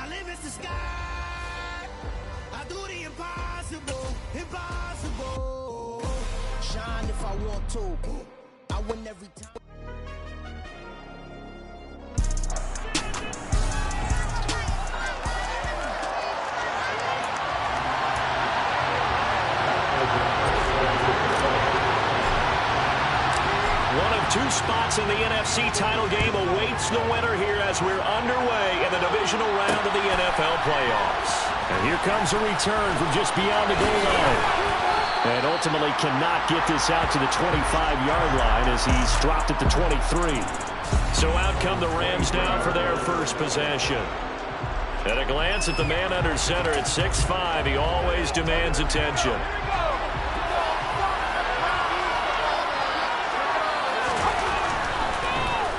My limit's the sky. I do the impossible, impossible. Shine if I want to. I win every time. One of two spots in the NFC title game awaits the winner here as we're underway in the divisional round of the NFL playoffs. And here comes a return from just beyond the goal line. And ultimately cannot get this out to the 25-yard line as he's dropped at the 23. So out come the Rams now for their first possession. At a glance at the man under center at 6'5", he always demands attention.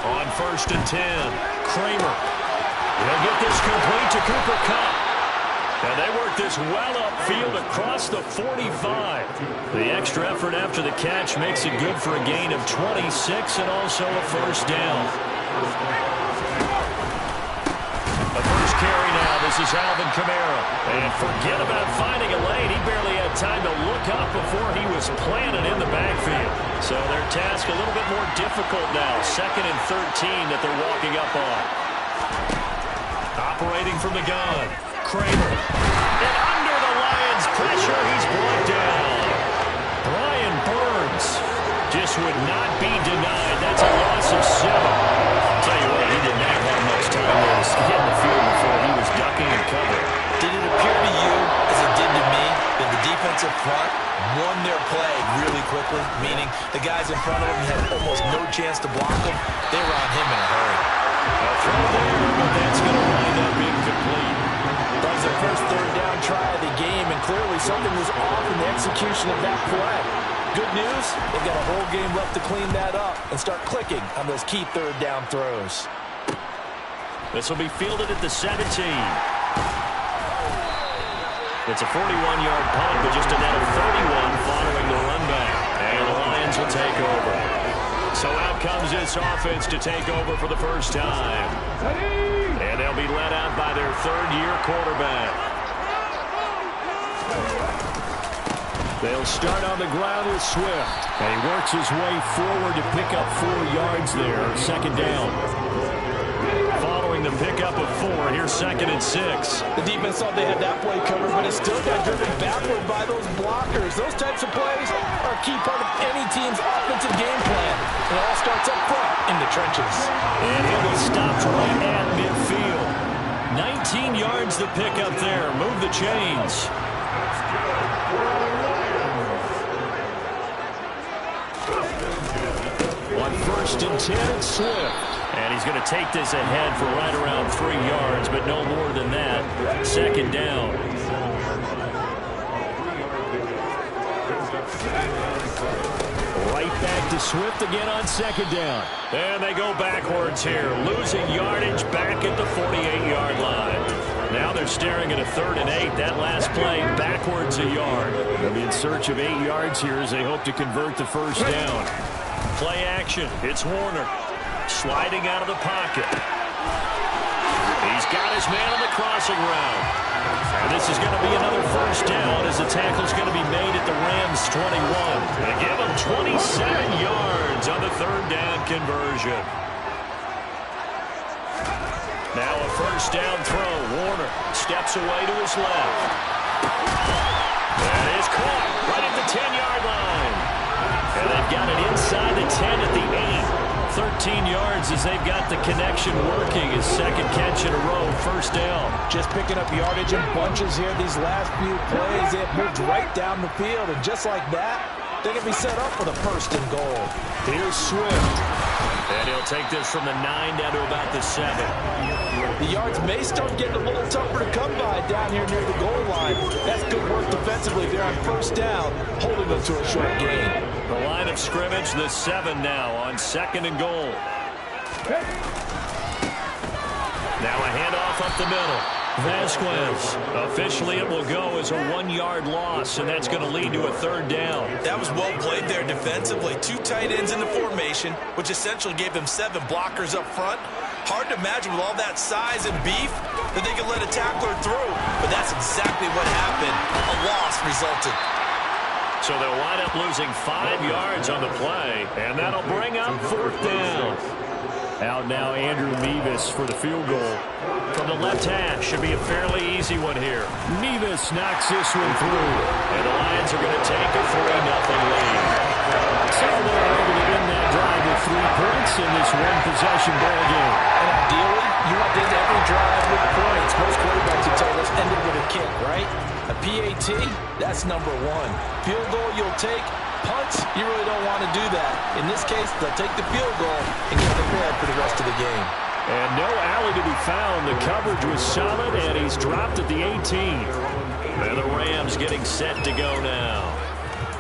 On 1st and 10, Kramer. They'll get this complete to Cooper Kupp. And they work this well upfield across the 45. The extra effort after the catch makes it good for a gain of 26 and also a first down. The first carry now. This is Alvin Kamara. And forget about finding a lane. He barely had time to look up before he was planted in the backfield. So their task a little bit more difficult now. 2nd and 13 that they're walking up on. Operating from the gun. Kramer. And under the Lions' pressure, he's brought down. Brian Burns just would not be denied. That's a loss of 7. I'll tell you what, he did not have much time to get in the field before he was ducking and covering. Did it appear to you, as it did to me, that the defensive front won their play really quickly, meaning the guys in front of him had almost no chance to block him? They were on him in a hurry. A throw there, but that's going to wind up incomplete. That was their first 3rd down try of the game, and clearly something was off in the execution of that play. Good news, they've got a whole game left to clean that up and start clicking on those key 3rd down throws. This will be fielded at the 17. It's a 41-yard punt, but just a net of 31 following the run back. And the Lions will take over. So out comes this offense to take over for the first time. And they'll be led out by their 3rd-year quarterback. They'll start on the ground with Swift. And he works his way forward to pick up 4 yards there. 2nd down. Following the pickup of 4, here's 2nd and 6. The defense thought they had that play covered, but it still got driven backward by those blockers. Those types of plays are a key part of any team's offensive game plan. It all starts up front in the trenches. And he'll be stopped right at midfield. 19 yards to pick up there. Move the chains. On 1st and 10, it's Swift. And he's going to take this ahead for right around 3 yards, but no more than that. 2nd down. Right back to Swift again on 2nd down. And they go backwards here, losing yardage back at the 48-yard line. Now they're staring at a 3rd and 8. That last play backwards a yard. They'll be in search of 8 yards here as they hope to convert the first down. Play action. It's Warner. Sliding out of the pocket. He's got his man on the crossing route. And this is going to be another first down as the tackle's going to be made at the Rams' 21. They give him 27 yards on the 3rd down conversion. Now a first down throw. Warner steps away to his left. That is caught right at the 10-yard line. And they've got it inside the 10 at the 8. 13 yards as they've got the connection working. His 2nd catch in a row, first down. Just picking up yardage in bunches here these last few plays. They have moved right down the field, and just like that, they can be set up for the 1st and goal. Here's Swift. And he'll take this from the 9 down to about the 7. The yards may start getting a little tougher to come by down here near the goal line. That's good work defensively there on 1st down, holding them to a short gain. The line of scrimmage, the 7 now on 2nd and goal. Now a handoff up the middle. Vasquez. Officially, it will go as a 1-yard loss, and that's going to lead to a 3rd down. That was well played there defensively. 2 tight ends in the formation, which essentially gave them 7 blockers up front. Hard to imagine with all that size and beef that they could let a tackler through. But that's exactly what happened. A loss resulted. So they'll wind up losing 5 yards on the play, and that'll bring up 4th down. Out now, Andrew Mevis for the field goal. From the left hash, should be a fairly easy one here. Mevis knocks this one through, and the Lions are going to take a 3-0 lead. So they're able to end that drive with 3 points in this one-possession ball game. And ideally, you want to end every drive with points. Most quarterbacks would tell us ended with a kick, right? A PAT, that's number 1. Field goal you'll take. Punts, you really don't want to do that. In this case, they'll take the field goal and get prepared for the rest of the game. And no alley to be found. The coverage was solid, and he's dropped at the 18. And the Rams getting set to go now.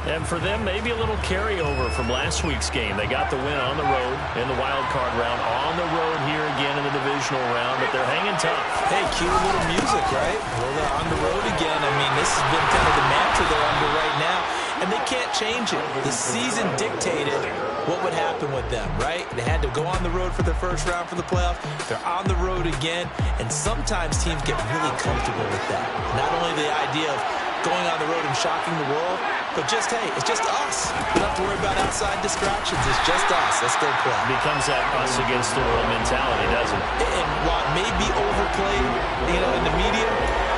And for them, maybe a little carryover from last week's game. They got the win on the road in the wild card round, on the road here again in the divisional round, but they're hanging tough. Hey, cue a little music, right? Well, they're on the road again. I mean, this has been kind of the mantra they're under right now, and they can't change it. The season dictated what would happen with them, right? They had to go on the road for the first round for the playoffs. They're on the road again, and sometimes teams get really comfortable with that. Not only the idea of going on the road and shocking the world, but just, hey, it's just us. We don't have to worry about outside distractions. It's just us. Let's go play. Becomes that us against the world mentality, doesn't it? And while it may be overplayed, in the media,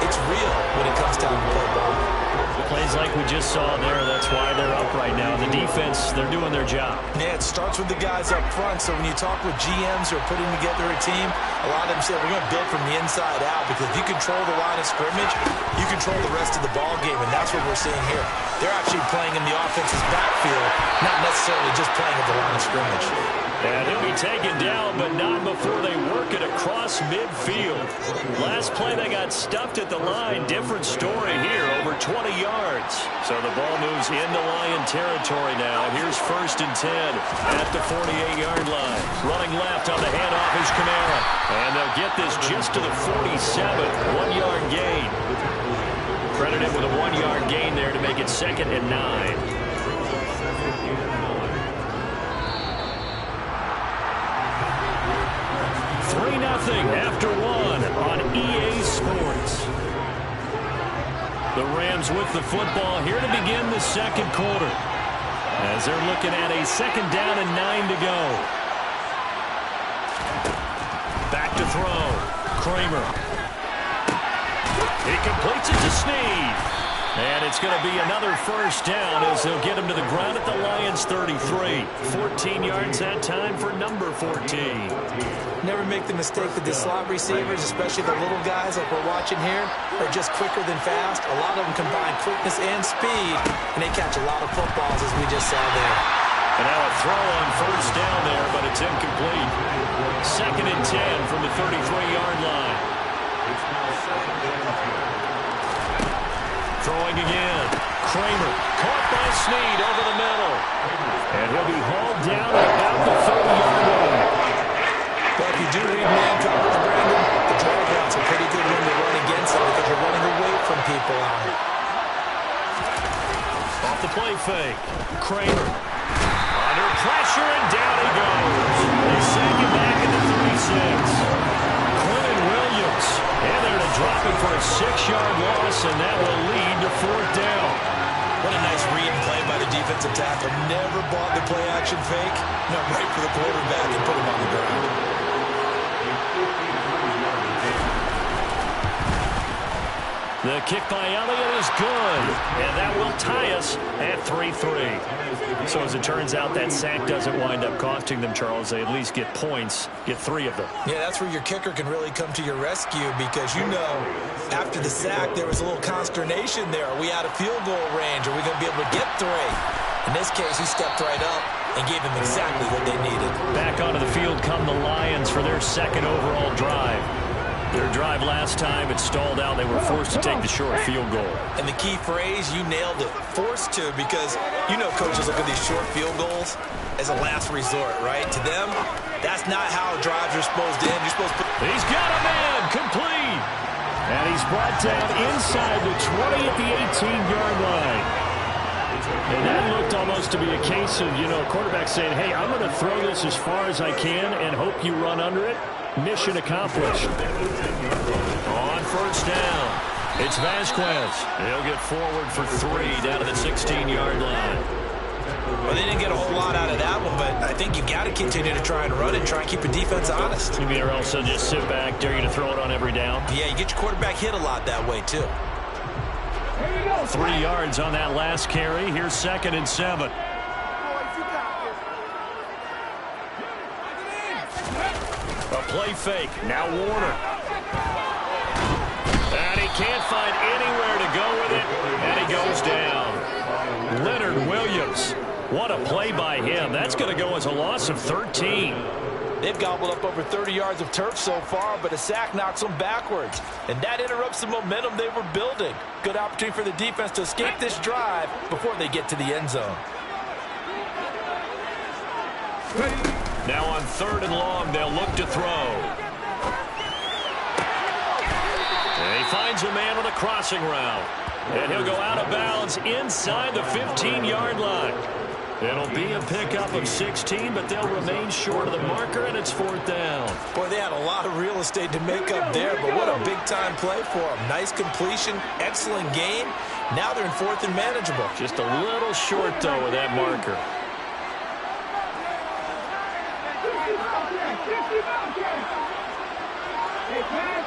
it's real when it comes time to play ball. Plays like we just saw there, that's why they're up right now. The defense, they're doing their job. Yeah, it starts with the guys up front. So when you talk with GMs who are putting together a team, a lot of them say we're going to build from the inside out, because if you control the line of scrimmage, you control the rest of the ball game, and that's what we're seeing here. They're actually playing in the offense's backfield, not necessarily just playing at the line of scrimmage. And he'll be taken down, but not before they work it across midfield. Last play, they got stuffed at the line. Different story here, over 20 yards. So the ball moves into Lion territory now. Here's 1st and 10 at the 48-yard line. Running left on the handoff is Kamara. And they'll get this just to the 47. 1-yard gain. Credited with a 1-yard gain there to make it 2nd and 9. 3-0 after 1 on EA Sports. The Rams with the football here to begin the second quarter, as they're looking at a 2nd down and 9 to go. Back to throw. Kramer. He completes it to Snead. And it's going to be another 1st down as they'll get him to the ground at the Lions' 33. 14 yards that time for number 14. Never make the mistake that the slot receivers, especially the little guys like we're watching here, are just quicker than fast. A lot of them combine quickness and speed, and they catch a lot of footballs, as we just saw there. And now a throw on 1st down there, but it's incomplete. 2nd and 10 from the 33-yard line. Throwing again. Kramer caught by Snead over the middle. And he'll be hauled down at about the 30-yard line. But if you do read man coverage, Brandon, the drag routes a pretty good one to run against them because you're running away from people on it. Off the play fake. Kramer. Under pressure, and down he goes. They sack him back at the 36. Quentin Williams. And they're to drop it for a 6-yard loss, and that will lead to 4th down. What a nice read and play by the defensive tackle. Never bought the play-action fake. No, right for the quarterback and put him on the ground. The kick by Elliott is good, and that will tie us at 3-3. So as it turns out, that sack doesn't wind up costing them, Charles. They at least get points, get 3 of them. Yeah, that's where your kicker can really come to your rescue, because after the sack, there was a little consternation there. Are we out of field goal range? Are we going to be able to get 3? In this case, he stepped right up and gave them exactly what they needed. Back onto the field come the Lions for their 2nd overall drive. Their drive last time, it stalled out. They were forced to take the short field goal. And the key phrase, you nailed it, forced to, because coaches look at these short field goals as a last resort, right? To them, that's not how drives are supposed to end. You're supposed to He's got a man, complete. And he's brought down inside the 20 at the 18-yard line. And that looked almost to be a case of, quarterback saying, hey, I'm going to throw this as far as I can and hope you run under it. Mission accomplished. On first down, it's Vasquez. He'll get forward for 3 down to the 16-yard line. Well, they didn't get a whole lot out of that one, but I think you got to continue to try and run it and try and keep the defense honest. You mean or else they'll just sit back, dare you to throw it on every down? Yeah, you get your quarterback hit a lot that way, too. 3 yards on that last carry. Here's 2nd and 7. A play fake. Now Warner. And he can't find anywhere to go with it. And he goes down. Leonard Williams. What a play by him. That's going to go as a loss of 13. They've gobbled up over 30 yards of turf so far, but a sack knocks them backwards. And that interrupts the momentum they were building. Good opportunity for the defense to escape this drive before they get to the end zone. Now on 3rd and long, they'll look to throw. And he finds a man on a crossing route. And he'll go out of bounds inside the 15-yard line. It'll be a pickup of 16, but they'll remain short of the marker, and it's 4th down. Boy, they had a lot of real estate to make up there, but what a big-time play for them. Nice completion, excellent game. Now they're in 4th and manageable. Just a little short, though, with that marker.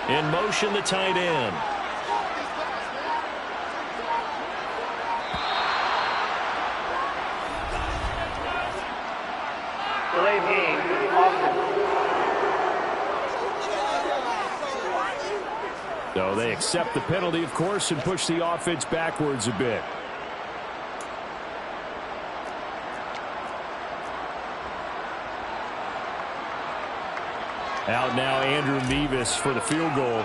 In motion, the tight end. So they accept the penalty, of course, and push the offense backwards a bit. Out now, Andrew Mevis for the field goal.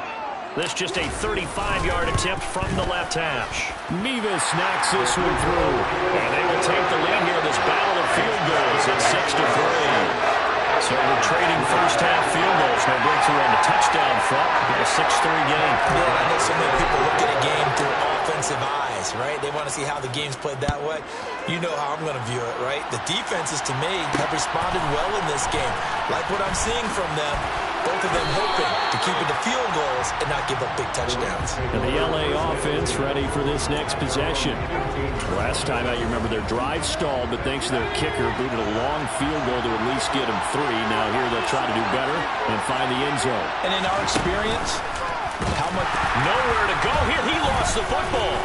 This just a 35-yard attempt from the left hash. Mevis knocks this one through. And they will take the lead here in this battle of field goals at 6-3. So we're trading first-half field goals. No breakthrough on the touchdown front. A 6-3 game. Yeah, I know so many people look at a game through offensive eyes, right? They want to see how the game's played that way. You know how I'm going to view it, right? The defenses, to me, have responded well in this game. Like what I'm seeing from them, both of them hoping to keep it to field goals and not give up big touchdowns. And the L.A. offense ready for this next possession. Last time out, you remember their drive stalled, but thanks to their kicker, booted a long field goal to at least get them 3. Now here they'll try to do better and find the end zone. And in our experience, how much... Nowhere to go here. He lost the football.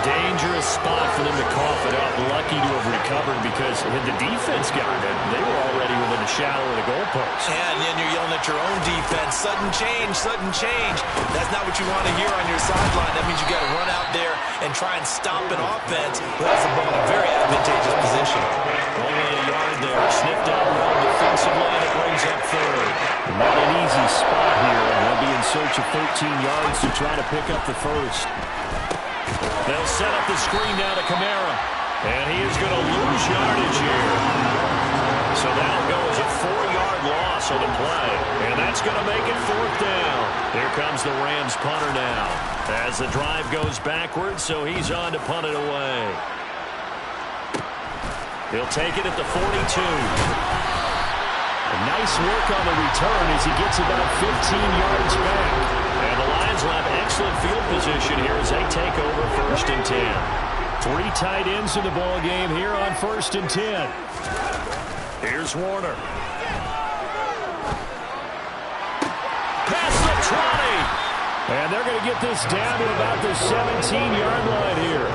Dangerous spot for them to cough it up. Lucky to have recovered because had the defense gotten it, they were already within a shadow of the goalpost. And then you're yelling at your own defense. Sudden change, sudden change. That's not what you want to hear on your sideline. That means you got to run out there and try and stop an offense who has the ball in a very advantageous position. Only a yard there. Sniffed out well defensively, and it brings up 3rd. Not an easy spot here. They'll be in search of 13 yards to try to pick up the first. They'll set up the screen now to Kamara. And he is going to lose yardage here. So that'll go as a 4-yard loss on the play. And that's going to make it 4th down. Here comes the Rams punter now. As the drive goes backwards, so he's on to punt it away. He'll take it at the 42. Nice work on the return as he gets about 15 yards back. And the Lions will have excellent field position here as they take over 1st and 10. 3 tight ends in the ball game here on 1st and 10. Here's Warner. Past the 20. And they're going to get this down to about the 17-yard line here.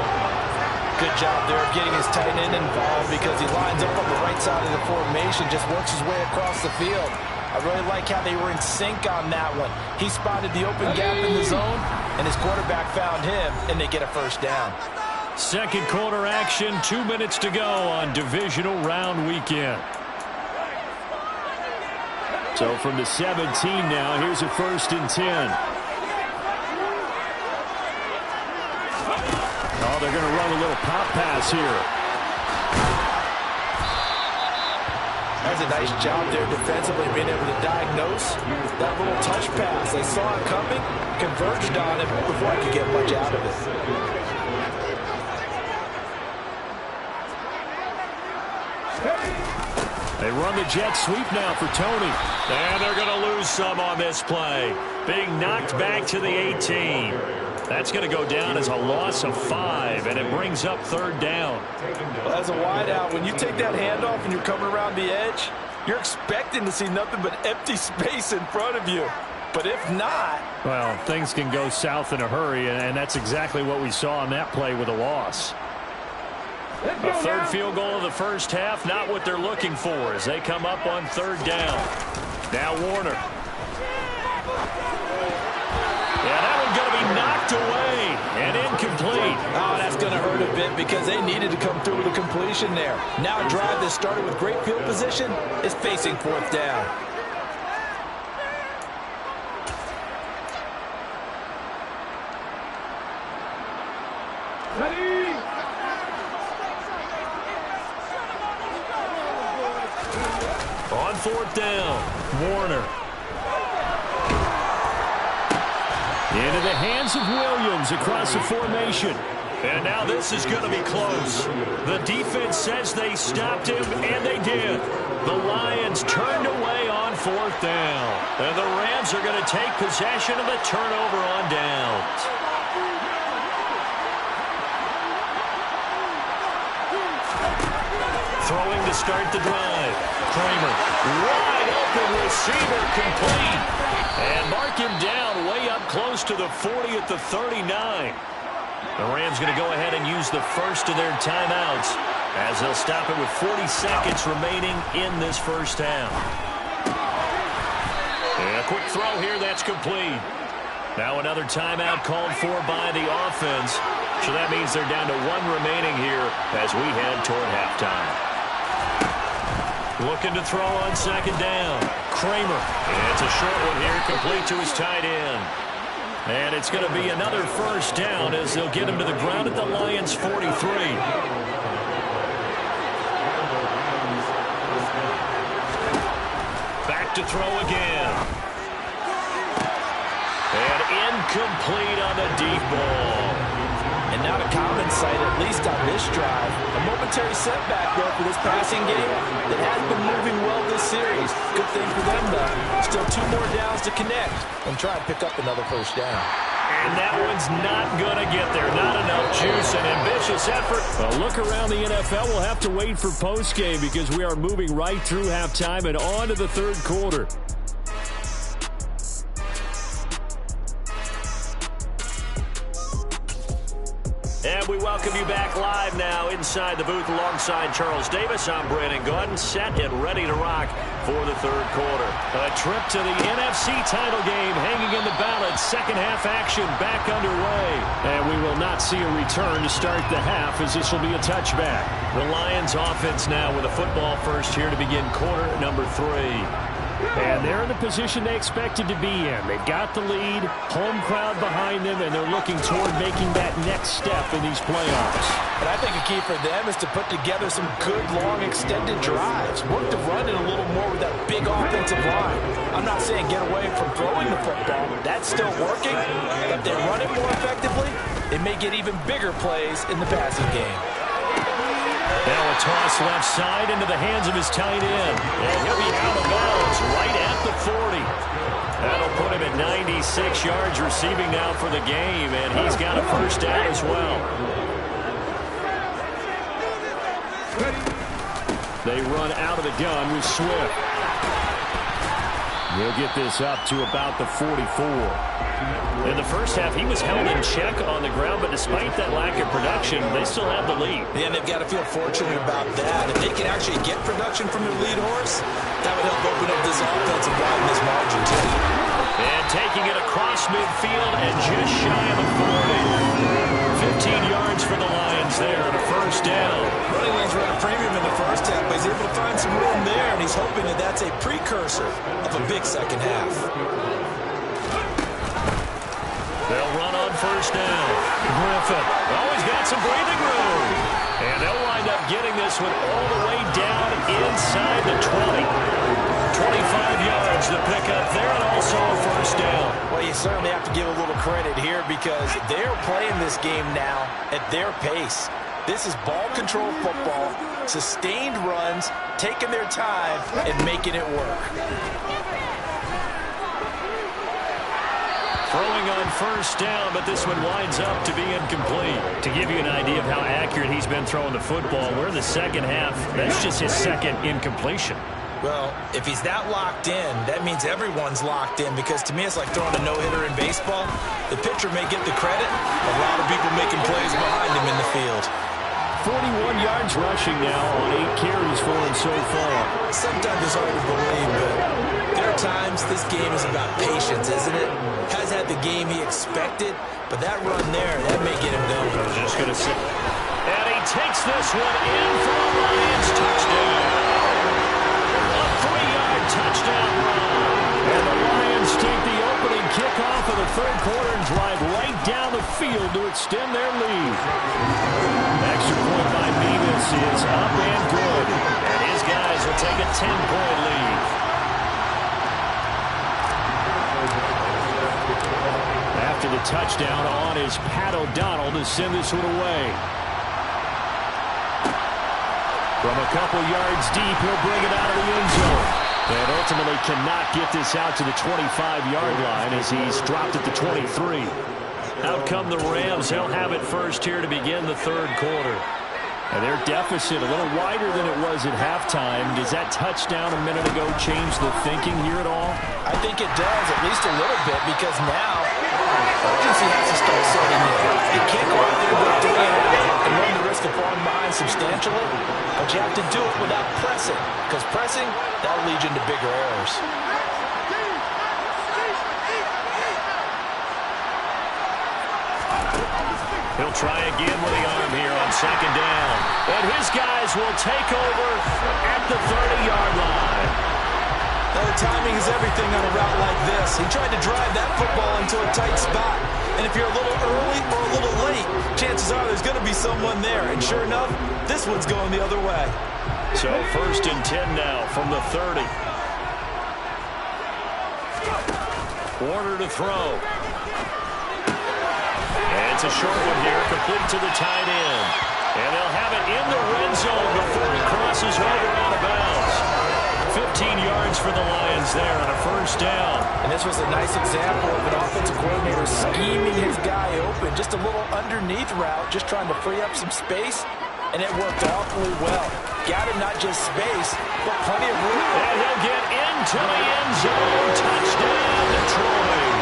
Good job there of getting his tight end involved because he lines up on the right side of the formation, just works his way across the field. I really like how they were in sync on that one. He spotted the open gap in the zone, and his quarterback found him, and they get a 1st down. Second quarter action, 2 minutes to go on divisional round weekend. So from the 17 now, here's a 1st and 10. Oh, they're going to run a little pop pass here. That's a nice job there defensively, being able to diagnose that little touch pass. They saw it coming, converged on it before I could get much out of it. run the jet sweep now for Tony. And they're going to lose some on this play. Being knocked back to the 18. That's going to go down as a loss of 5, and it brings up 3rd down. Well, as a wideout, when you take that handoff and you're coming around the edge, you're expecting to see nothing but empty space in front of you. But if not... Well, things can go south in a hurry, and that's exactly what we saw on that play with a loss. A 3rd field goal of the first half, not what they're looking for as they come up on 3rd down. Now Warner. Yeah, that one's going to be knocked away and incomplete. Oh, that's going to hurt a bit because they needed to come through with a completion there. Now a drive that started with great field position is facing 4th down. On 4th down, Warner. Into the hands of Williams across the formation. And now this is going to be close. The defense says they stopped him, and they did. The Lions turned away on 4th down. And the Rams are going to take possession of the turnover on downs. Throwing to start the drive. Kramer, wide open receiver, complete. And mark him down way up close to the 40 at the 39. The Rams going to go ahead and use the first of their timeouts as they'll stop it with 40 seconds remaining in this first half. And a quick throw here, that's complete. Now another timeout called for by the offense. So that means they're down to 1 remaining here as we head toward halftime. Looking to throw on 2nd down. Kramer. And it's a short one here, complete to his tight end. And it's going to be another first down as they'll get him to the ground at the Lions' 43. Back to throw again. And incomplete on the deep ball. And now to Collins' sight, at least on this drive. A momentary setback, though, for this passing game that has been moving well this series. Good thing for them, though. Still 2 more downs to connect and try and pick up another first down. And that one's not going to get there. Not enough juice. An ambitious effort. A look around the NFL. We'll have to wait for postgame because we are moving right through halftime and on to the 3rd quarter. And we welcome you back live now inside the booth alongside Charles Davis. I'm Brandon Gaudin, set and ready to rock for the 3rd quarter. A trip to the NFC title game hanging in the balance. Second half action back underway. And we will not see a return to start the half as this will be a touchback. The Lions offense now with a football first here to begin quarter number 3. And they're in the position they expected to be in. They've got the lead, home crowd behind them, and they're looking toward making that next step in these playoffs. And I think a key for them is to put together some good, long, extended drives. Work the run in a little more with that big offensive line. I'm not saying get away from throwing the football. That's still working. But if they run it more effectively, it may get even bigger plays in the passing game. Now a toss left side into the hands of his tight end. And he'll be out of bounds right at the 40. That'll put him at 96 yards receiving now for the game, and he's got a first down as well. They run out of the gun with Swift. He'll get this up to about the 44. In the first half, he was held in check on the ground, but despite that lack of production, they still have the lead. And they've got to feel fortunate about that. If they can actually get production from their lead horse, that would help open up this offense and widen this margin, too. And taking it across midfield and just shy of the 40. 15 yards for the Lions there, and a first down. Running lanes were at a premium in the first half, but he's able to find some room there, and he's hoping that that's a precursor of a big second half. They'll run on first down. Griffin always got some breathing room. And they'll wind up getting this one all the way down inside the 20. 25 yards to pick up there, and also a first down. Well, you certainly have to give a little credit here because they're playing this game now at their pace. This is ball control football, sustained runs, taking their time, and making it work. Throwing on first down, but this one winds up to be incomplete. To give you an idea of how accurate he's been throwing the football, we're in the second half. That's just his second incompletion. Well, if he's that locked in, that means everyone's locked in, because to me it's like throwing a no-hitter in baseball. The pitcher may get the credit, a lot of people making plays behind him in the field. 41 yards rushing now on 8 carries for him so far. Sometimes it's hard to believe, but there are times this game is about patience, isn't it? Has had the game he expected, but that run there, that may get him going. I was just going to say. And he takes this one in for a Lions touchdown. A 3-yard touchdown run. And the Lions take the opening kickoff of the third quarter and drive right down the field to extend their lead. Extra point by Beavis is up and good. And his guys will take a 10-point lead. After the touchdown on is Pat O'Donnell to send this one away. From a couple yards deep, he'll bring it out of the end zone. And ultimately cannot get this out to the 25-yard line as he's dropped at the 23. Out come the Rams. They'll have it first here to begin the third quarter. And their deficit a little wider than it was at halftime. Does that touchdown a minute ago change the thinking here at all? I think it does, at least a little bit, because now urgency has to start setting in. You can't go out there and go 3 and run the risk of falling behind substantially, but you have to do it without pressing, because pressing, that'll lead you into bigger errors. He'll try again with the arm here on second down. And his guys will take over at the 30-yard line. Now, the timing is everything on a route like this. He tried to drive that football into a tight spot. And if you're a little early or a little late, chances are there's going to be someone there. And sure enough, this one's going the other way. So first and 10 now from the 30. Warner to throw. And it's a short one here, complete to the tight end. And they'll have it in the red zone before he crosses over out of bounds. 15 yards for the Lions there on a first down. And this was a nice example of an offensive coordinator scheming his guy open. Just a little underneath route, just trying to free up some space. And it worked awfully well. Got him not just space, but plenty of room. And he'll get into the end zone. Touchdown, Detroit.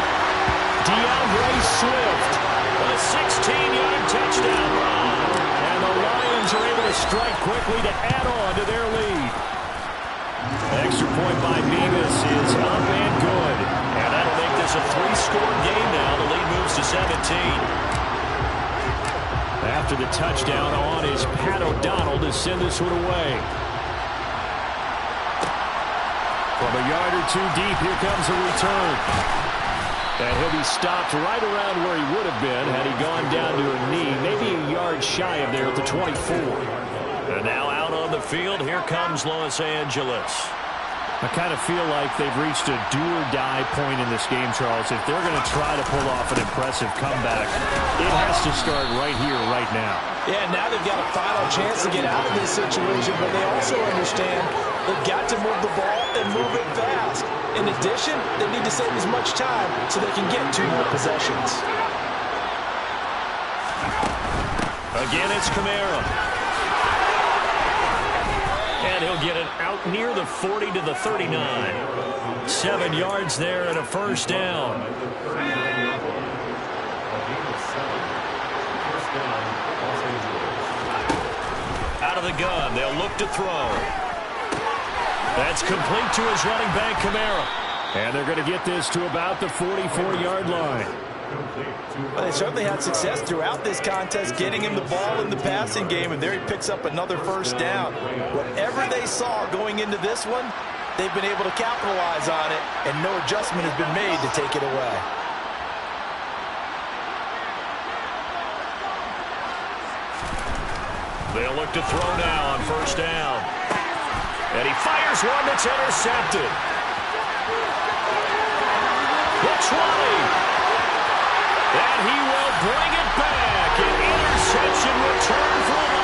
DeAndre Swift. A 16-yard touchdown run. And the Lions are able to strike quickly to add on to their lead. Extra point by Beavis is up and good. And that'll make this a 3-score game now. The lead moves to 17. After the touchdown on is Pat O'Donnell to send this one away. From a yard or two deep, here comes a return. And he'll be stopped right around where he would have been had he gone down to a knee, maybe a yard shy of there at the 24. And now out on the field, here comes Los Angeles. I kind of feel like they've reached a do-or-die point in this game, Charles. If they're going to try to pull off an impressive comeback, it has to start right here, right now. Yeah, now they've got a final chance to get out of this situation, but they also understand they've got to move the ball and move it fast. In addition, they need to save as much time so they can get 2 more possessions. Again, it's Kamara. And he'll get it out near the 40 to the 39. 7 yards there and a first down. Out of the gun, they'll look to throw. That's complete to his running back, Kamara. And they're going to get this to about the 44-yard line. Well, they certainly had success throughout this contest, getting him the ball in the passing game, and there he picks up another first down. Whatever they saw going into this one, they've been able to capitalize on it, and no adjustment has been made to take it away. They'll look to throw now on first down. And he fires one that's intercepted. The 20. And he will bring it back. An interception return for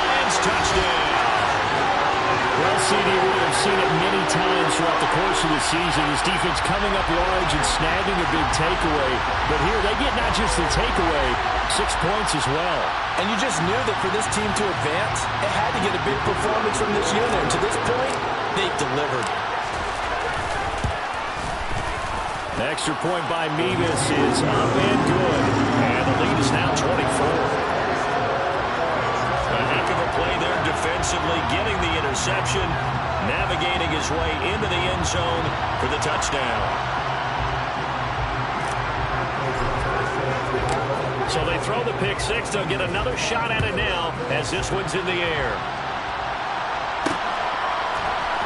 CD, we have seen it many times throughout the course of the season. This defense coming up large and snagging a big takeaway. But here, they get not just the takeaway, 6 points as well. And you just knew that for this team to advance, it had to get a big performance from this unit. And to this point, they've delivered. The extra point by Mevis is up and good. And the lead is now 24. A heck of a play there defensively, getting the interception, navigating his way into the end zone for the touchdown. So they throw the pick six. They'll get another shot at it now as this one's in the air.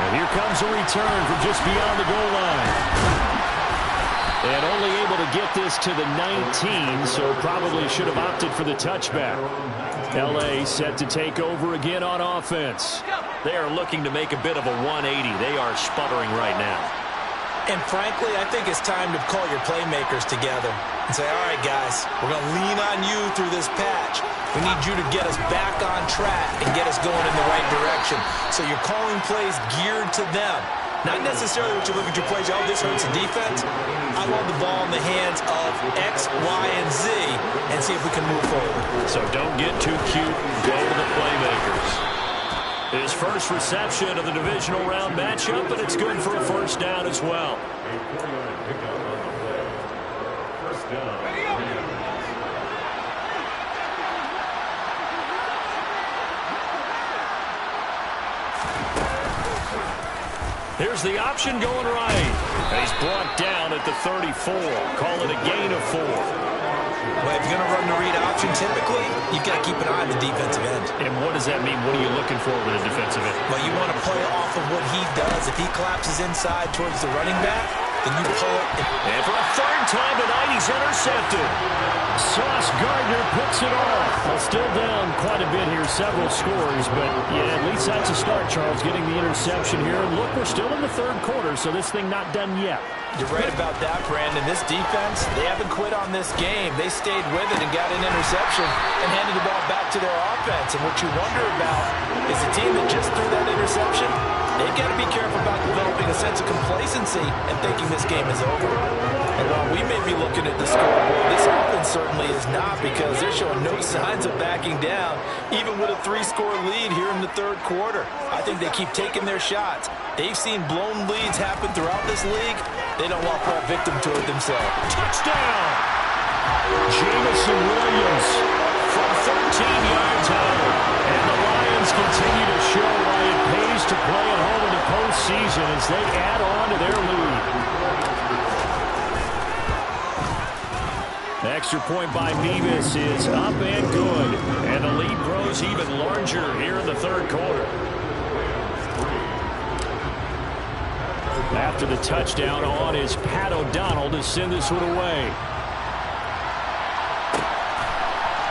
And here comes a return from just beyond the goal line. And only able to get this to the 19, so probably should have opted for the touchback. L.A. set to take over again on offense. They are looking to make a bit of a 180. They are sputtering right now. And frankly, I think it's time to call your playmakers together and say, all right, guys, we're going to lean on you through this patch. We need you to get us back on track and get us going in the right direction. So you're calling plays geared to them. Not necessarily what you look at your plays, oh, this hurts the defense. I want the ball in the hands of X, Y, and Z and see if we can move forward. So don't get too cute. Go to the playmakers. His first reception of the divisional round matchup, but it's good for a first down as well. Here's the option going right. And he's brought down at the 34. Call it a gain of 4. Well, if you're going to run the read option, typically, you've got to keep an eye on the defensive end. And what does that mean? What are you looking for with a defensive end? Well, you want to play off of what he does. If he collapses inside towards the running back, then you pull it. And for a third time tonight, he's intercepted. Sauce Gardner picks it off. Well, still down quite a bit here, several scores, but yeah, at least that's a start, Charles, getting the interception here. And look, we're still in the third quarter, so this thing not done yet. You're right about that, Brandon. This defense, they haven't quit on this game. They stayed with it and got an interception and handed the ball back to their offense. And what you wonder about is a team that just threw that interception, they've got to be careful about developing a sense of complacency and thinking this game is over. And while we may be looking at the scoreboard, this offense certainly is not, because they're showing no signs of backing down, even with a 3-score lead here in the third quarter. I think they keep taking their shots. They've seen blown leads happen throughout this league. They don't want to fall victim to it themselves. Touchdown! Jamison Williams from 13 yards out. And the Lions continue to show why it pays to play at home in the postseason as they add on to their lead. The extra point by Mevis is up and good. And the lead grows even larger here in the third quarter. After the touchdown on is Pat O'Donnell to send this one away.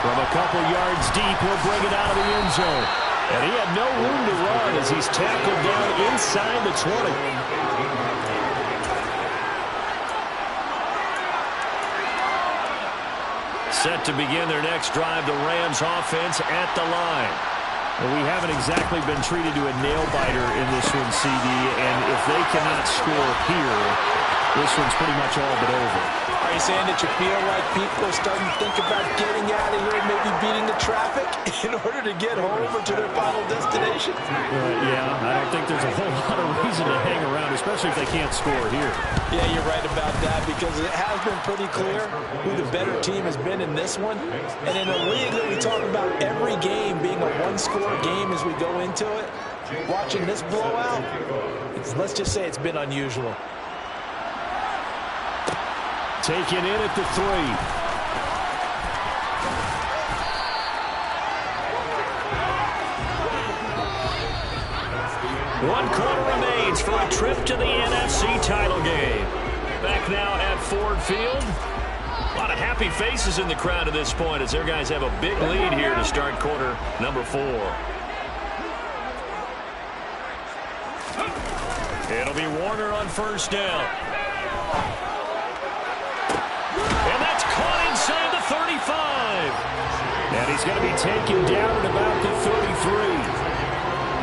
From a couple yards deep, he'll bring it out of the end zone. And he had no room to run as he's tackled down inside the 20. Set to begin their next drive, the Rams offense at the line. Well, we haven't exactly been treated to a nail-biter in this one, CD, and if they cannot score here, this one's pretty much all but over. Are you saying that you feel like people are starting to think about getting out of here and maybe beating the traffic in order to get home or to their final destination? Yeah, I don't think there's a whole lot of reason to hang around, especially if they can't score here. Yeah, you're right about that, because it has been pretty clear who the better team has been in this one. And in a league that we talk about every game being a one-score game as we go into it, watching this blowout, let's just say it's been unusual. Taken in at the 3. One quarter remains for a trip to the NFC title game. Back now at Ford Field. A lot of happy faces in the crowd at this point as their guys have a big lead here to start quarter number 4. It'll be Warner on first down. And that's caught inside the 35. And he's going to be taken down at about the 33.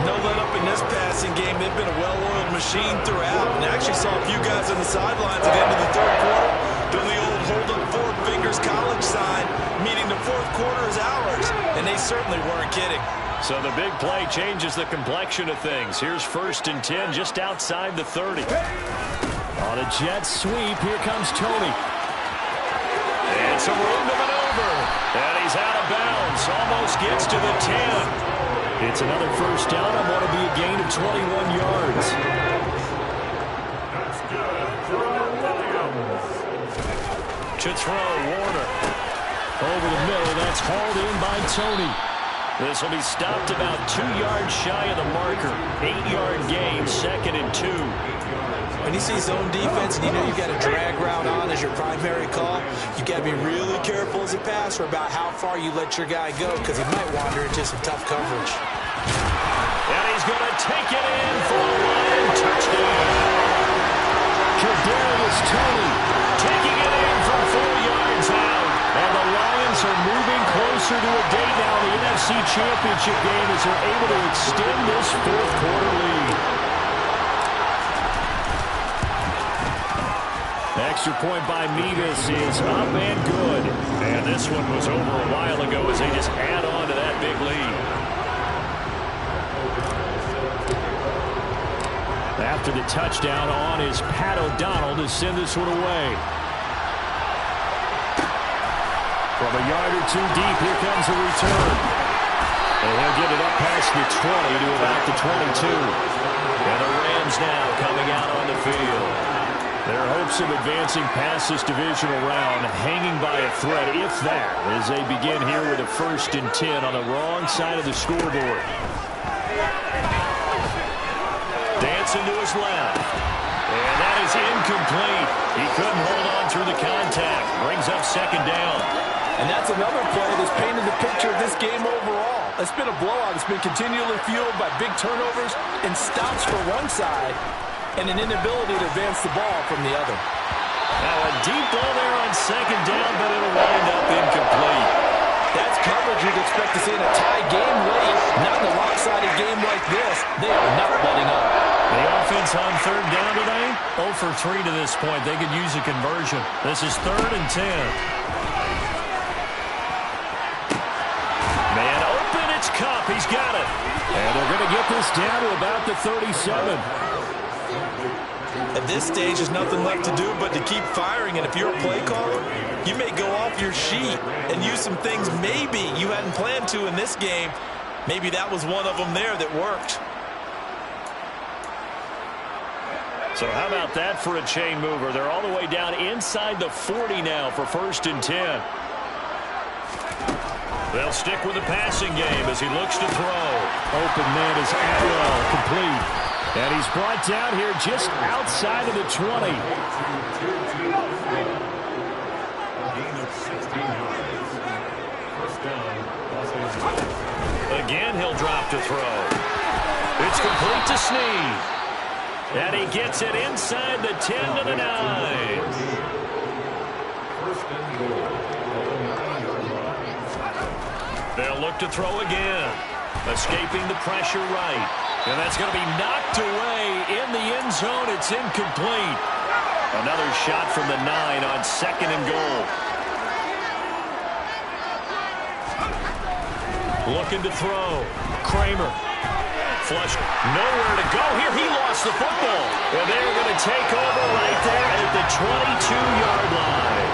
No let up in this passing game. They've been a well-oiled machine throughout. And actually saw a few guys on the sidelines at the end of the third quarter doing the old hold up four fingers college sign, meaning the fourth quarter is ours. And they certainly weren't kidding. So the big play changes the complexion of things. Here's 1st and 10 just outside the 30. On a jet sweep, here comes Tony. It's a room to maneuver. And he's out of bounds. Almost gets to the 10. It's another first down on what will be a gain of 21 yards. To throw, Warner. Over the middle, that's hauled in by Tony. This will be stopped about 2 yards shy of the marker. 8-yard gain, 2nd and 2. When you see zone defense and you know you've got a drag route on as your primary call, you got to be really careful as a passer about how far you let your guy go because he might wander into some tough coverage. And he's going to take it in for a Lion touchdown. Kadarius Toney taking it in from 4 yards out. And the Lions are moving closer to a date now in the NFC Championship game as they're able to extend this fourth quarter lead. Extra point by Mevis is up and good. And this one was over a while ago as they just add on to that big lead. After the touchdown on is Pat O'Donnell to send this one away. From a yard or two deep, here comes a return. And he'll get it up past the 20 to about the 22. And the Rams now coming out on the field. Their hopes of advancing past this divisional round hanging by a thread, if that, as they begin here with a 1st and 10 on the wrong side of the scoreboard. Dancing to his left. And that is incomplete. He couldn't hold on through the contact. Brings up 2nd down. And that's another play that's painted the picture of this game overall. It's been a blowout. It's been continually fueled by big turnovers and stops for one side and an inability to advance the ball from the other. Now a deep ball there on 2nd down, but it'll wind up incomplete. That's coverage you'd expect to see in a tie game late, not in a lopsided game like this. They are not letting up. The offense on 3rd down today, 0 for 3 to this point. They could use a conversion. This is 3rd and 10. Man open, it's Kupp. He's got it. And they're going to get this down to about the 37. At this stage, there's nothing left to do but to keep firing. And if you're a play caller, you may go off your sheet and use some things maybe you hadn't planned to in this game. Maybe that was one of them there that worked. So how about that for a chain mover? They're all the way down inside the 40 now for 1st and 10. They'll stick with the passing game as he looks to throw. Open man is Atwell, complete. And he's brought down here just outside of the 20. Again, he'll drop to throw. It's complete to Snead. And he gets it inside the 10 to the 9. They'll look to throw again. Escaping the pressure right. And that's going to be knocked away in the end zone. It's incomplete. Another shot from the 9 on 2nd and goal. Looking to throw. Kramer. Flush. Nowhere to go here. He lost the football. And they're going to take over right there at the 22-yard line.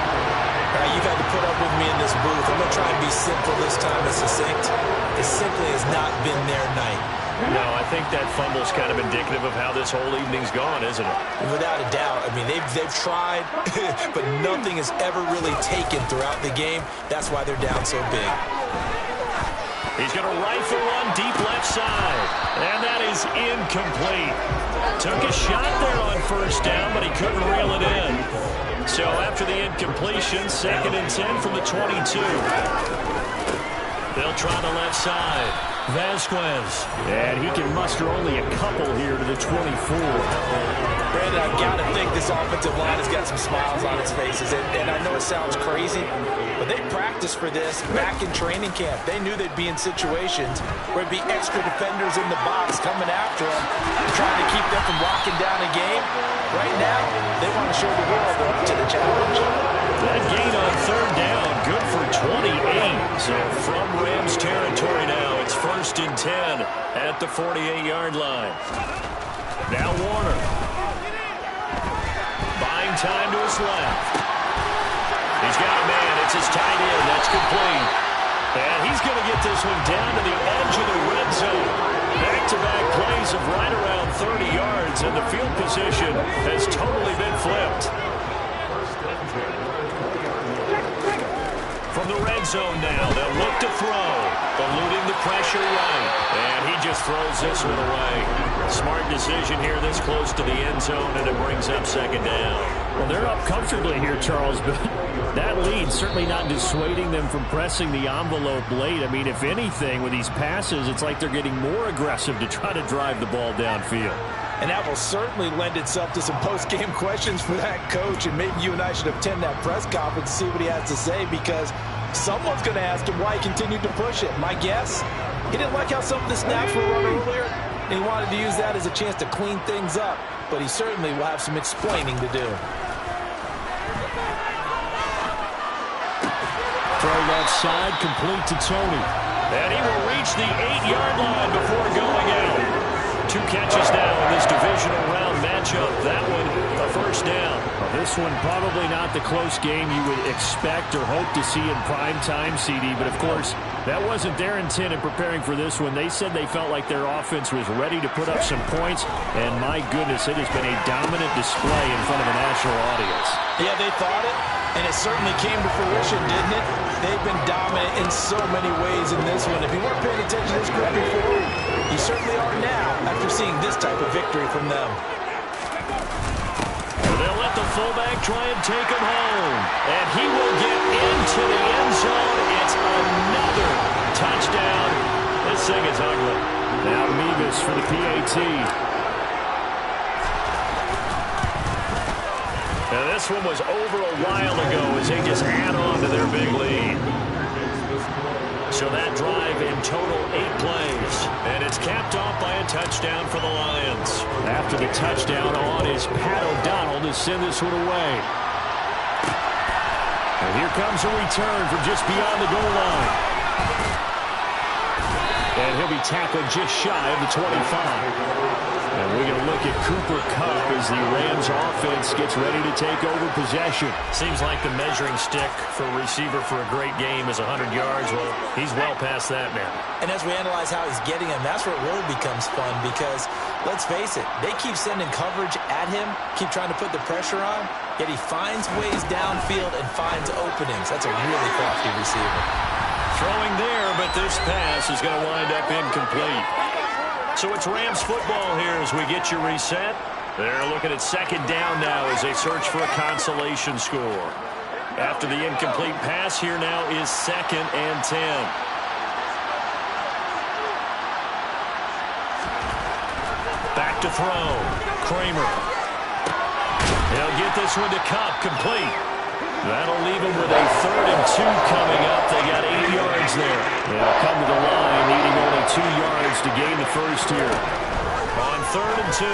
You've had to put up with me in this booth. I'm going to try and be simple this time and succinct. It simply has not been their night. No, I think that fumble's kind of indicative of how this whole evening's gone, isn't it? Without a doubt. I mean, they've tried, but nothing has ever really taken throughout the game. That's why they're down so big. He's going to rifle one deep left side. And that is incomplete. Took a shot there on 1st down, but he couldn't reel it in. So after the incompletion, 2nd and 10 from the 22. They'll try the left side. Vasquez. And he can muster only a couple here to the 24. Brandon, I've got to think this offensive line has got some smiles on its faces. And I know it sounds crazy, but they practiced for this back in training camp. They knew they'd be in situations where there'd be extra defenders in the box coming after them, trying to keep them from locking down a game. Right now, they want to show the world they're up to the challenge. That gain on third down, good for 28. So from Rams territory now, it's 1st and 10 at the 48-yard line. Now Warner. Buying time to his left. He's got a man. It's his tight end. That's complete. And he's going to get this one down to the edge of the red zone. Back-to-back plays of right around 30 yards, and the field position has totally been flipped. From the red zone now, they'll look to throw. Eluding the pressure right. And he just throws this one away. Smart decision here this close to the end zone, and it brings up 2nd down. Well, they're up comfortably here, Charles, but that lead certainly not dissuading them from pressing the envelope late. I mean, if anything, with these passes, it's like they're getting more aggressive to try to drive the ball downfield. And that will certainly lend itself to some post-game questions for that coach. And maybe you and I should attend that press conference to see what he has to say, because someone's going to ask him why he continued to push it. My guess, he didn't like how some of the snaps were run earlier, and he wanted to use that as a chance to clean things up. But he certainly will have some explaining to do. Throw left side, complete to Tony. And he will reach the 8-yard line before going out. 2 catches now in this divisional round matchup. That one, a 1st down. Well, this one probably not the close game you would expect or hope to see in prime time, CD. But, of course, that wasn't their intent in preparing for this one. They said they felt like their offense was ready to put up some points. And, my goodness, it has been a dominant display in front of a national audience. Yeah, they thought it, and it certainly came to fruition, didn't it? They've been dominant in so many ways in this one. If you weren't paying attention to this group before, you certainly are now after seeing this type of victory from them. They'll let the fullback try and take him home. And he will get into the end zone. It's another touchdown. This thing is ugly. Now Mevis for the PAT. Now this one was over a while ago as they just add on to their big lead. So that drive in total 8 plays. And it's capped off by a touchdown for the Lions. After the touchdown on is Pat O'Donnell to send this one away. And here comes a return from just beyond the goal line. And he'll be tackled just shy of the 25. And we're going to look at Cooper Kupp as the Rams offense gets ready to take over possession. Seems like the measuring stick for a receiver for a great game is 100 yards. Well, he's well past that now. And as we analyze how he's getting them, that's where it really becomes fun, because, let's face it, they keep sending coverage at him, keep trying to put the pressure on, yet he finds ways downfield and finds openings. That's a really crafty receiver. Throwing there, but this pass is going to wind up incomplete. So it's Rams football here as we get you reset. They're looking at 2nd down now as they search for a consolation score. After the incomplete pass, here now is 2nd and 10. Back to throw. Kramer. He'll get this one to Kupp, complete. That'll leave him with a 3rd and 2 coming up. They got 8 yards there. They'll come to the line, needing only 2 yards to gain the first here. On 3rd and 2,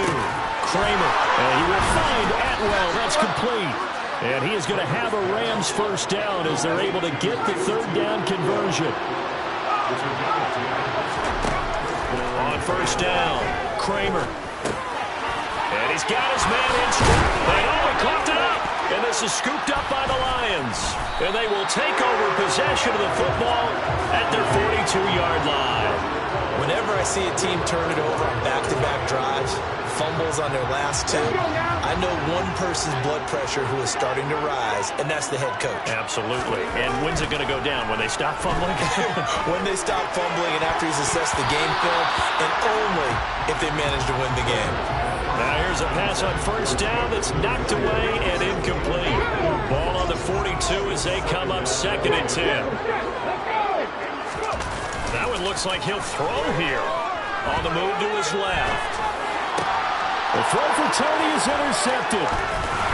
Kramer. And he will find Atwell. That's complete. And he is going to have a Rams first down as they're able to get the 3rd down conversion. On 1st down, Kramer. And he's got his man in stride. He coughed it up. And this is scooped up by the Lions. And they will take over possession of the football at their 42-yard line. Whenever I see a team turn it over on back-to-back drives, fumbles on their last 2, I know one person's blood pressure who is starting to rise, and that's the head coach. Absolutely. And when's it going to go down? When they stop fumbling? When they stop fumbling and after he's assessed the game film, and only if they manage to win the game. Now here's a pass on 1st down that's knocked away and incomplete. Ball on the 42 as they come up 2nd and 10. That one looks like he'll throw here. On the move to his left. The throw for Tony is intercepted.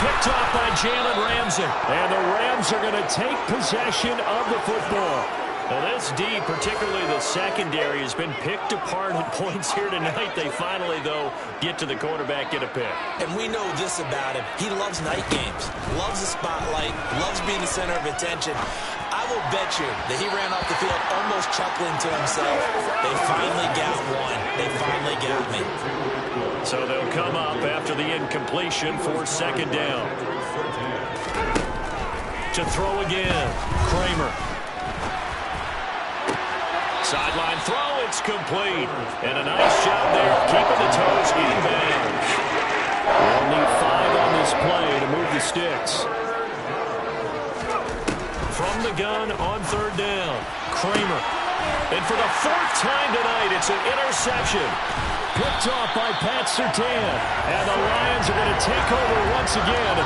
Picked off by Jalen Ramsey. And the Rams are going to take possession of the football. Well, this D, particularly the secondary, has been picked apart at points here tonight. They finally, though, get to the quarterback, get a pick. And we know this about him. He loves night games, loves the spotlight, loves being the center of attention. I will bet you that he ran off the field almost chuckling to himself. They finally got one. They finally got me. So they'll come up after the incompletion for second down. To throw again, Kramer. Sideline throw, it's complete. And a nice job there keeping the toes in bounds. They'll need 5 on this play to move the sticks. From the gun on third down, Kramer. And for the 4th time tonight, it's an interception. Picked off by Pat Surtain. And the Lions are going to take over once again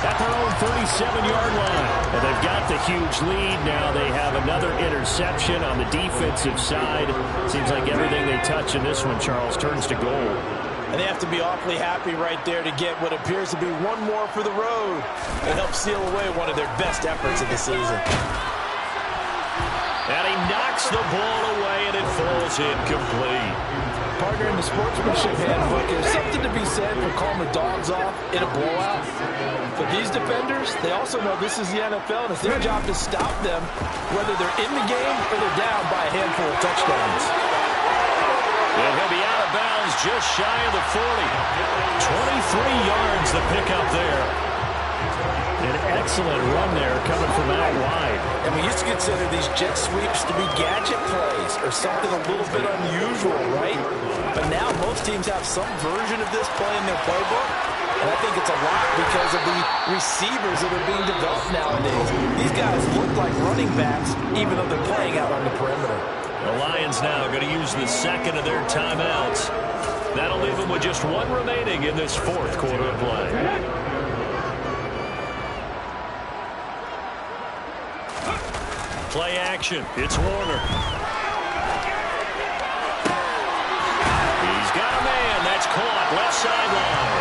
at their own 37-yard line. And they've got the huge lead. Now they have another interception on the defensive side. Seems like everything they touch in this one, Charles, turns to gold. And they have to be awfully happy right there to get what appears to be one more for the road. It helps seal away one of their best efforts of the season. And he knocks the ball away, and it falls incomplete. Partner, in the sportsmanship handbook, there's something to be said for calling the dogs off in a blowout. But these defenders, they also know this is the NFL, and it's their job to stop them, whether they're in the game or they're down by a handful of touchdowns. And he'll be out of bounds just shy of the 40. 23 yards the pickup there. An excellent run there coming from out wide. And we used to consider these jet sweeps to be gadget plays or something a little bit unusual, right? But now most teams have some version of this play in their playbook. And I think it's a lot because of the receivers that are being developed nowadays. These guys look like running backs even though they're playing out on the perimeter. The Lions now going to use the second of their timeouts. That'll leave them with just 1 remaining in this 4th quarter of play. Play action. It's Warner. He's got a man. That's caught. Left sideline.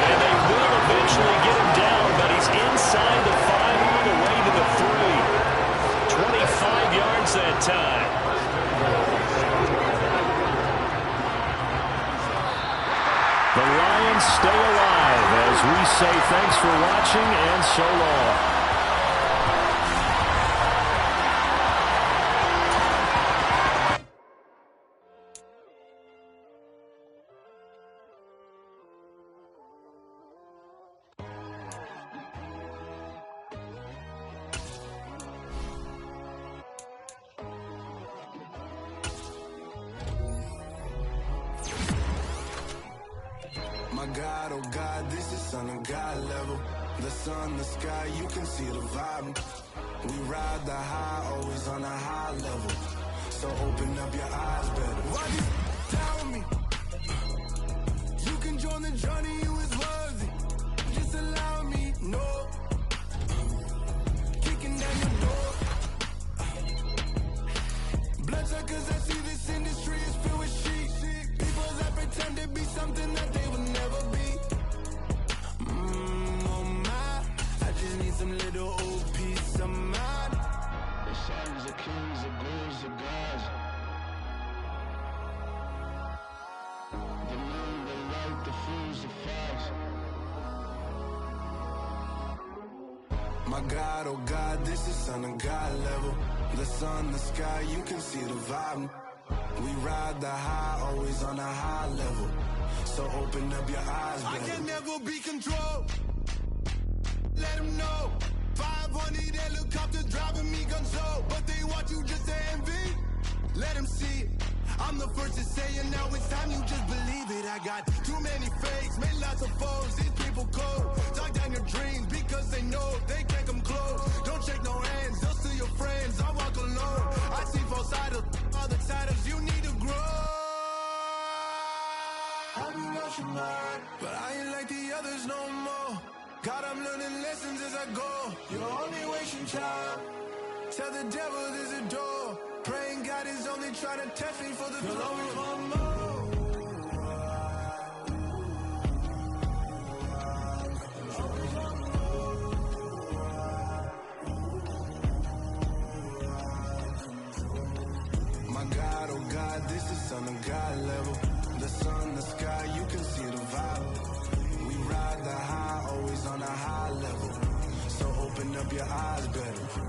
And they will eventually get him down, but he's inside the 5 all the way to the 3. 25 yards that time. The Lions stay alive as we say thanks for watching and so long. My God, oh God, this is son of God level. The sun, the sky, you can see the vibe. We ride the high, always on a high level. So open up your eyes better. Why you tell me? You can join the journey, you is worthy. Just allow me, no. Kicking down your door. Bloodsuckers, I see this industry is filled with sheep. People that pretend to be something that they would never be. Oh my, I just need some little old peace of mind. The sons of kings, the ghouls, the gods. The moon, the light, the fools, the facts. My God, oh God, this is son of God level. The sun, the sky, you can see the vibe. We ride the high, always on a high level. So open up your eyes, baby. I can never be controlled. Let them know. 500 helicopters driving me gonzo. But they want you just to envy. Let them see it. I'm the first to say it, now it's time you just believe it. I got too many fakes, made lots of foes. These people cold. Talk down your dreams because they know they can't come close. Don't shake no hands, just to your friends. I walk alone. I see false idols, other titles. You need to grow. Have you lost your mind? But I ain't like the others no more. God, I'm learning lessons as I go. You're only wasting time. Tell the devil there's a door. Praying God is only trying to test me for the glory for more. My God, oh God, this is Son of God level. The sun, the sky, you can see the vibe. We ride the high, always on a high level. So open up your eyes better.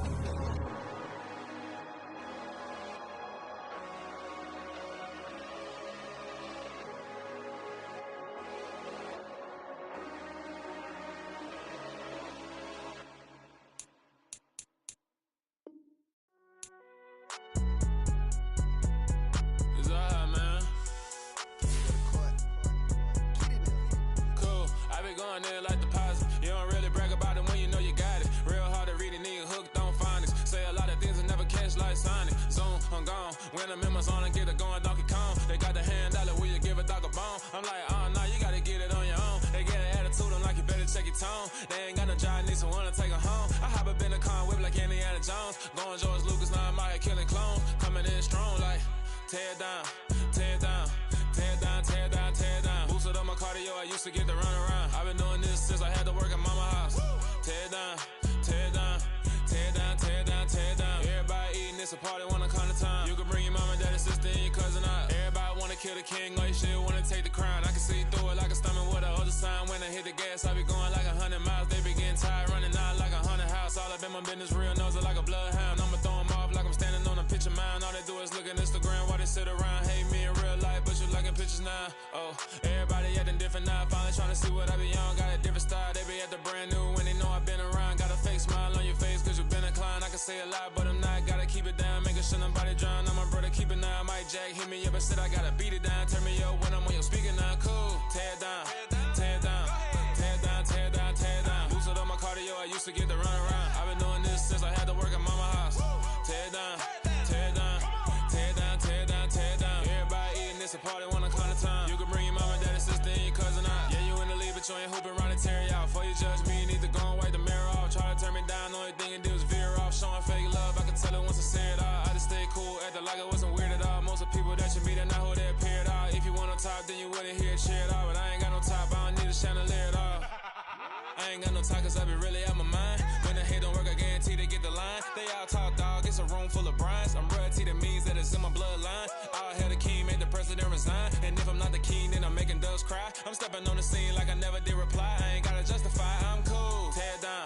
Going in like deposit. You don't really brag about it when you know you got it. Real hard to read a nigga hooked on phonics. Say a lot of things and never catch like Sonic. Zoom, I'm gone. When I'm in my zone and get it going Donkey Kong. They got the hand dollar, will you give a dog a bone? I'm like, oh no, you gotta get it on your own. They get an attitude, I'm like, you better check your tone. They ain't got no job, need someone to take her home. I hop up in the car, whip like Indiana Jones. Going George Lucas, now I'm out here killing clones. Coming in strong like, tear down, tear down. Tear down, tear down, tear down. Boosted up my cardio, I used to get to run around. I've been doing this since I had to work at mama house. Tear down, tear down, tear down, tear down, tear down. Everybody eating, it's a party, wanna come to time. You can bring your mama, daddy, sister, and your cousin out. Everybody wanna kill the king, or you shit wanna take the crown. I can see through it like a stomach with a other sign. When I hit the gas, I be going like 100 miles. They be getting tired, running out like 100 house. All up in my business, real nose like a bloodhound. I'ma throw them off like I'm standing on a picture mound. All they do is look at Instagram while they sit around. Hate me in real life, but you liking pictures now. Oh, everybody acting different now. Finally trying to see what I be on. Got a different style, they be at the brand new when they know I've been around. Got a fake smile on your face cause you been inclined. I can say a lot, but I'm not. Gotta keep it down, making sure nobody drown. I'm my brother, keep it now. Mike Jack hit me up and said I gotta beat it down. Turn me up when I'm on your speaker now. Cool, tear down, tear down, tear down, tear down, tear down. Boosted up my cardio, I used to get to run around. I've been doing this since I had to work at mama house. Tear down, tear down, tear down, tear down, tear down. Everybody eating, it's a party, wanna come to time. You can bring your mama, daddy, sister, and your cousin out. Yeah, you in the lead, but you ain't hooping around and tear you out. Before you judge me, you need to go and wipe the mirror off. Try to turn me down, the only thing you do is veer off. Showing fake love, I can tell it once I say it all. I just stay cool, acting like it wasn't weird at all. Most of the people that you meet are not who they appear at all. If you want on top, then you wouldn't hear it cheer at all. But I ain't got no top, I don't need a chandelier at all. I ain't got no talk cause I be really out my mind. When the hate don't work, I guarantee they get the line. They all talk dog, it's a room full of brinds. I'm royalty, that means that it's in my bloodline. All hell the king, made the president resign. And if I'm not the king, then I'm making doves cry. I'm stepping on the scene like I never did reply. I ain't gotta justify, I'm cool. Tear down,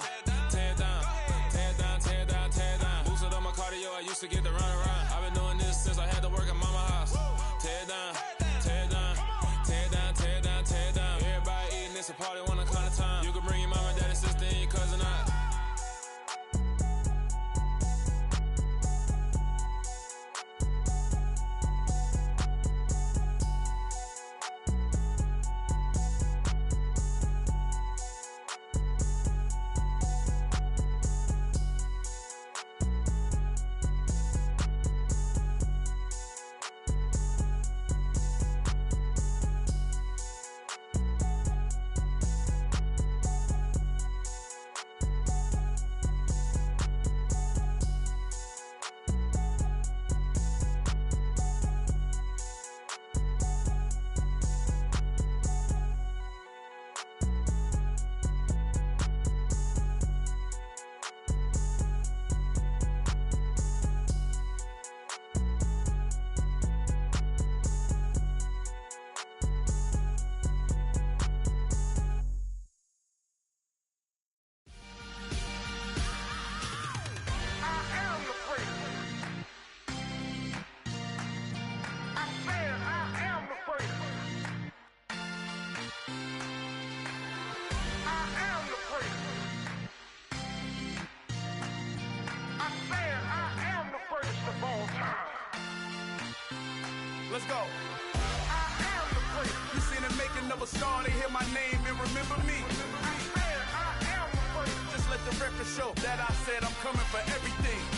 tear down, tear down, tear down, tear down. Boosted up my cardio, I used to get to run around. I've been doing this since I had to work at mama house. Tear down, tear down, tear down, tear down, tear down. Everybody eating, it's a party, wanna come to time. You can bring your mama, daddy, sister, and your cousin out. Let's go. I am the prince. You seen the making of a star, they hear my name and remember me. I am the prince. Just let the record show that I said I'm coming for everything.